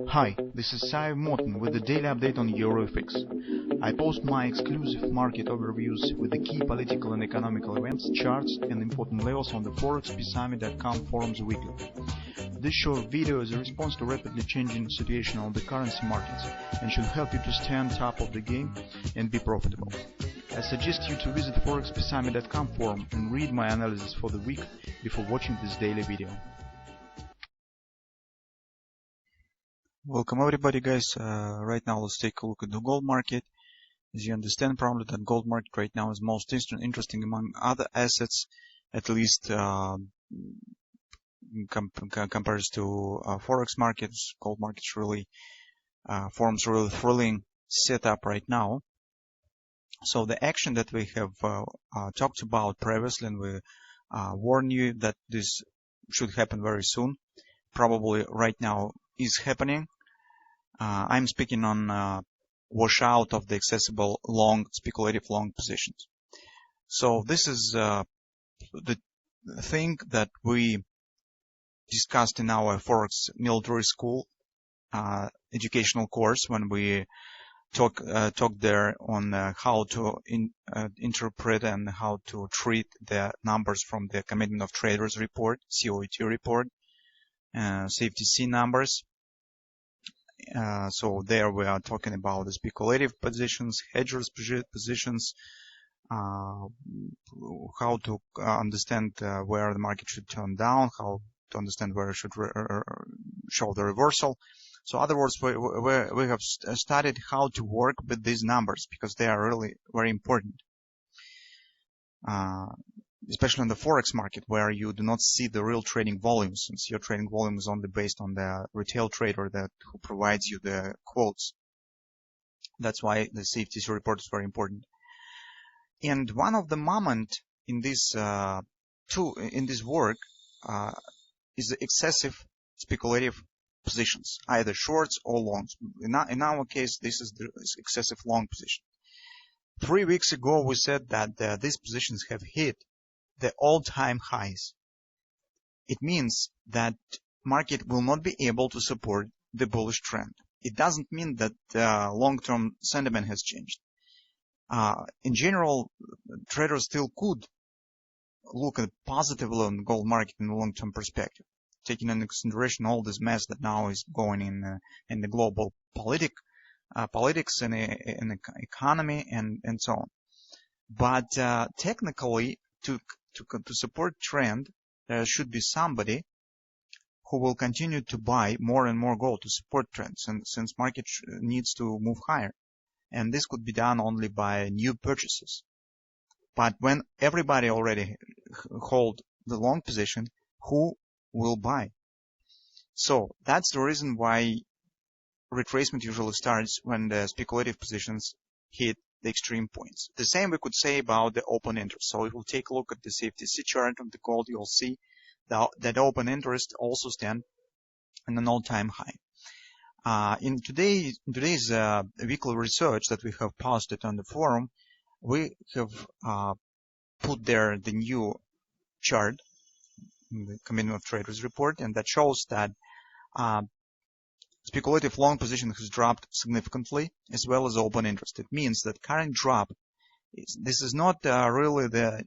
Hi, this is Sive Morten with the daily update on EuroFX. I post my exclusive market overviews with the key political and economical events, charts and important levels on the ForexPeaceArmy.com forums weekly. This short video is a response to rapidly changing situation on the currency markets and should help you to stay on top of the game and be profitable. I suggest you to visit ForexPeaceArmy.com forum and read my analysis for the week before watching this daily video. Welcome everybody, guys. Right now let's take a look at the gold market. As you understand probably that gold market right now is most interesting among other assets, at least compared to forex markets. Gold markets really forms really thrilling setup right now. So the action that we have talked about previously, and we warned you that this should happen very soon, probably right now is happening. I'm speaking on washout of the accessible long, speculative long positions. So this is the thing that we discussed in our Forex military school educational course when we talked there on how to interpret and how to treat the numbers from the Commitment of Traders report, COET report, safety C numbers. So there we are talking about the speculative positions, hedgers positions, how to understand where the market should turn down, how to understand where it should show the reversal. So in other words, we have studied how to work with these numbers because they are really very important. Especially in the forex market, where you do not see the real trading volume, since your trading volume is only based on the retail trader who provides you the quotes. That's why the safety report is very important. And one of the moment in this work is the excessive speculative positions, either shorts or longs. In our case, this is the excessive long position. 3 weeks ago, we said that these positions have hit the all-time highs. It means that market will not be able to support the bullish trend. It doesn't mean that long-term sentiment has changed. In general, traders still could look at positively on the gold market in the long-term perspective, taking into consideration all this mess that now is going in the global politics and in the economy and so on. But technically, to support trend, there should be somebody who will continue to buy more and more gold to support trends, and since market needs to move higher, and this could be done only by new purchases. But when everybody already hold the long position, who will buy? So that's the reason why retracement usually starts when the speculative positions hit the extreme points. The same we could say about the open interest. So if we take a look at the CFTC chart of the gold, you'll see that open interest also stand in an all-time high. In today's weekly research that we have posted on the forum, we have put there the new chart, the Commitment of Traders report, and that shows that speculative long position has dropped significantly, as well as open interest. It means that current drop, this is not really the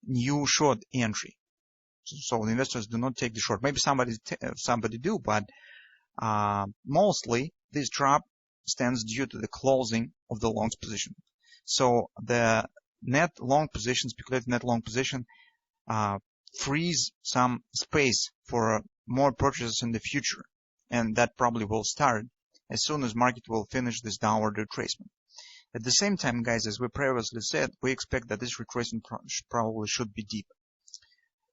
new short entry. So the investors do not take the short. Maybe somebody do, but mostly this drop stands due to the closing of the long position. So the net long position, speculative net long position, frees some space for more purchases in the future. And that probably will start as soon as market will finish this downward retracement. At the same time, guys, as we previously said, we expect that this retracement probably should be deep.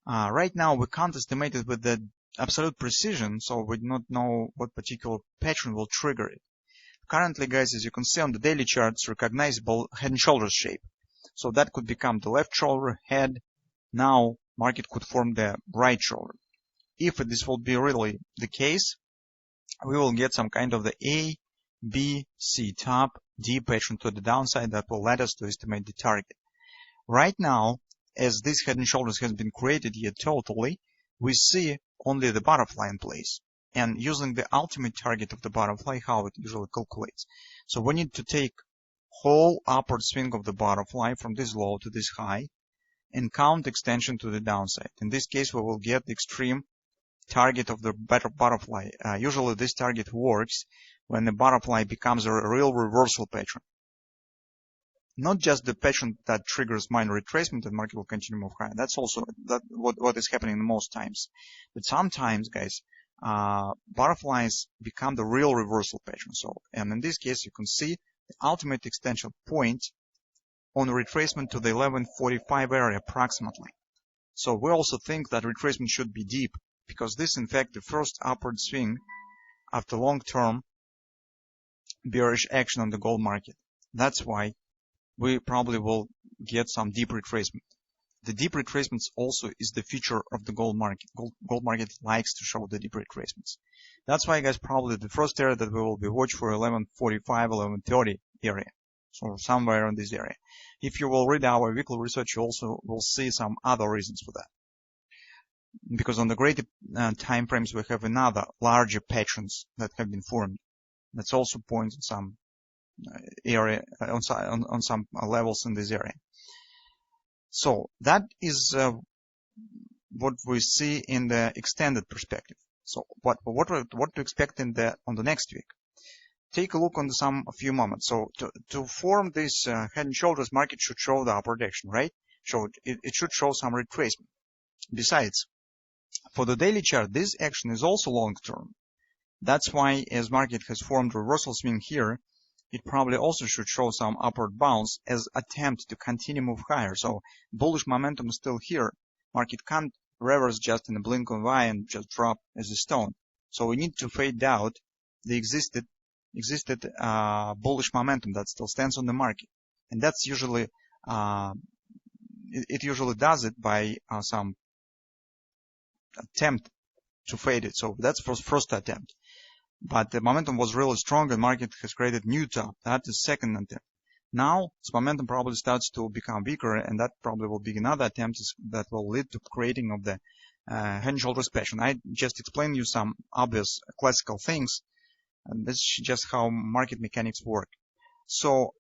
Right now, we can't estimate it with the absolute precision, so we do not know what particular pattern will trigger it. Currently, guys, as you can see on the daily charts, recognizable head and shoulders shape. So that could become the left shoulder, head. Now, market could form the right shoulder. If this will be really the case, we will get some kind of the A, B, C top, D pattern to the downside that will let us to estimate the target. Right now, as this head and shoulders has been created yet totally, we see only the butterfly in place. and using the ultimate target of the butterfly, how it usually calculates. So we need to take whole upward swing of the butterfly from this low to this high and count extension to the downside. In this case, we will get the extreme target of the butterfly. Usually this target works when the butterfly becomes a real reversal pattern. Not just the pattern that triggers minor retracement and market will continue to move higher. That's also what is happening most times. But sometimes, guys, butterflies become the real reversal pattern. And in this case, you can see the ultimate extension point on retracement to the 1145 area approximately. So we also think that retracement should be deep, because this, in fact, the first upward swing after long-term bearish action on the gold market. That's why we probably will get some deep retracement. The deep retracements also is the feature of the gold market. Gold market likes to show the deep retracements. That's why, guys, probably the first area that we will be watching for 1145, 1130 area. So somewhere in this area. If you will read our weekly research, you also will see some other reasons for that. Because on the greater time frames, we have another larger patterns that have been formed. That's also points in some area, on some levels in this area. So that is what we see in the extended perspective. So what to expect on the next week? Take a look on a few moments. So to form this head and shoulders, market should show the upward action, right? So it should show some retracement. Besides, for the daily chart, this action is also long term. That's why, as market has formed reversal swing here, it probably also should show some upward bounce as attempt to continue move higher. So bullish momentum is still here. Market can't reverse just in a blink of an eye and just drop as a stone. So we need to fade out the existed bullish momentum that still stands on the market, and that's usually it usually does it by some attempt to fade it. So that's first attempt, but the momentum was really strong and market has created new top. That is second attempt. Now this momentum probably starts to become weaker, and that probably will be another attempt that will lead to creating of the head and shoulders pattern. I just explained you some obvious classical things. And this is just how market mechanics work. So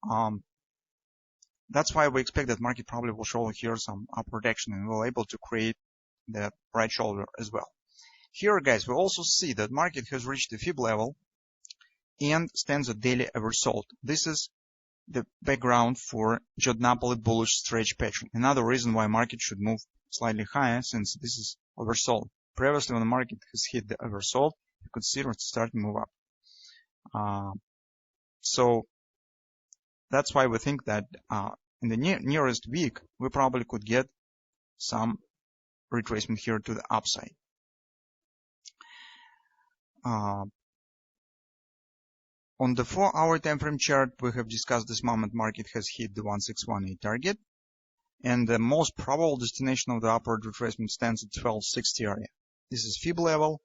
that's why we expect that market probably will show here some upward action and will able to create the right shoulder as well. Here, guys, we also see that market has reached the fib level and stands at daily oversold. This is the background for Napoli bullish stretch pattern. Another reason why market should move slightly higher, since this is oversold. Previously, when the market has hit the oversold, you could see it start to move up. So that's why we think that in the nearest week, we probably could get some retracement here to the upside. On the 4-hour time frame chart, we have discussed this moment market has hit the 1618 target, and the most probable destination of the upward retracement stands at 1260 area. This is fib level,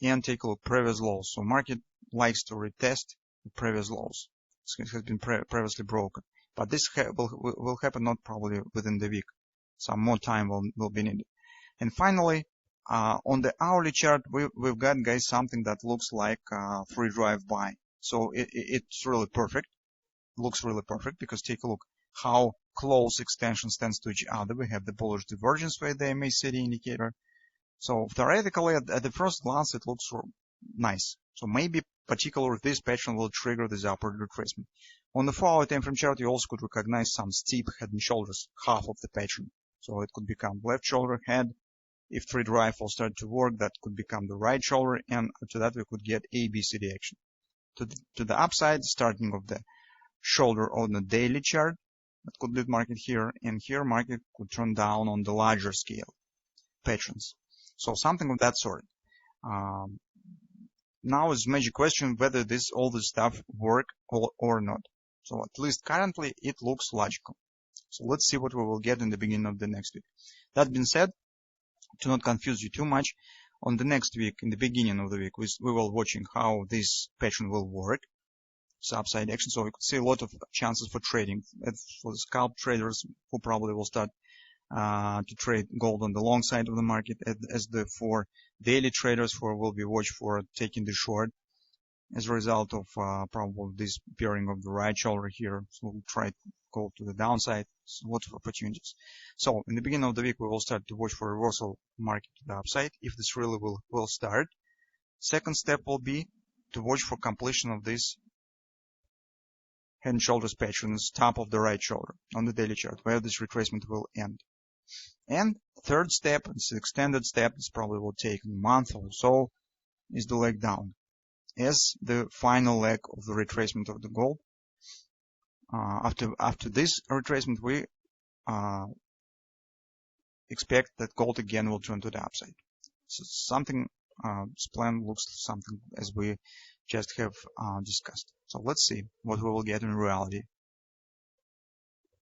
and take a look previous lows. So market likes to retest the previous lows. It has been previously broken, but this will happen not probably within the week. Some more time will be needed. And finally, on the hourly chart, we've got, guys, something that looks like free drive buy. So it's really perfect. Looks really perfect, because take a look how close extension stands to each other. We have the bullish divergence with the MACD indicator. So theoretically, at the first glance, it looks nice. So maybe particularly this pattern will trigger this upward retracement. On the 4-hour time frame chart, you also could recognize some steep head and shoulders, half of the pattern. So it could become left shoulder head. If free drive will start to work, that could become the right shoulder, and after that we could get ABCD action. To the upside, starting of the shoulder on the daily chart, that could lead market here, and here market could turn down on the larger scale patterns. So something of that sort. Now is major question whether all this stuff work or not. So at least currently it looks logical. So let's see what we will get in the beginning of the next week. That being said, to not confuse you too much, on the next week, in the beginning of the week, we will watching how this pattern will work. It's upside action, so we could see a lot of chances for trading. For the scalp traders who probably will start to trade gold on the long side of the market, as the for daily traders will be watched for taking the short as a result of probably this pairing of the right shoulder here. So we'll try to go to the downside. So lots of opportunities. So in the beginning of the week, we will start to watch for reversal market to the upside, if this really will start. Second step will be to watch for completion of this head and shoulders patch on the top of the right shoulder on the daily chart, where this retracement will end. And third step, it's an extended step, this probably will take a month or so, is the leg down. As the final leg of the retracement of the gold. After this retracement, we expect that gold again will turn to the upside. So something, this plan looks something as we just have discussed. So let's see what we will get in reality.